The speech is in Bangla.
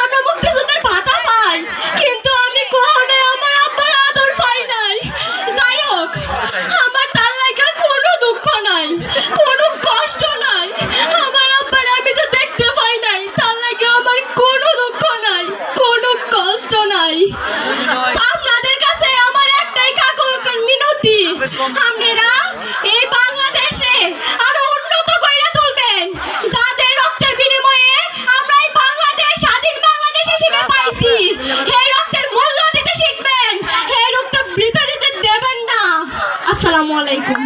আমরা মুক্তিযুদ্ধের ভাতা পাই, কিন্তু আমি কখনোই আমার আব্বার আদর পাই নাই। যাই হোক, আমার তার লাগা কোনো দুঃখ নাই, কোনো কষ্ট নাই। আমার আব্বার আমি যে দেখতে পাই নাই, তার লাগা আমার কোনো দুঃখ নাই, কোনো কষ্ট নাই। আপনাদের কাছে আমার একটাই মিনতি, আপনারা এই বাংলাদেশে আরো উন্নত কইরা তুলবেন, যাদের রক্তের বিনিময়ে আমরা এই বাংলাদেশ স্বাধীন বাংলাদেশ হিসেবে পাইছি। এই রক্তের মূল্য দিতে শিখবেন, এই রক্ত বৃথা দিতে দেবেন না। আসসালামু আলাইকুম।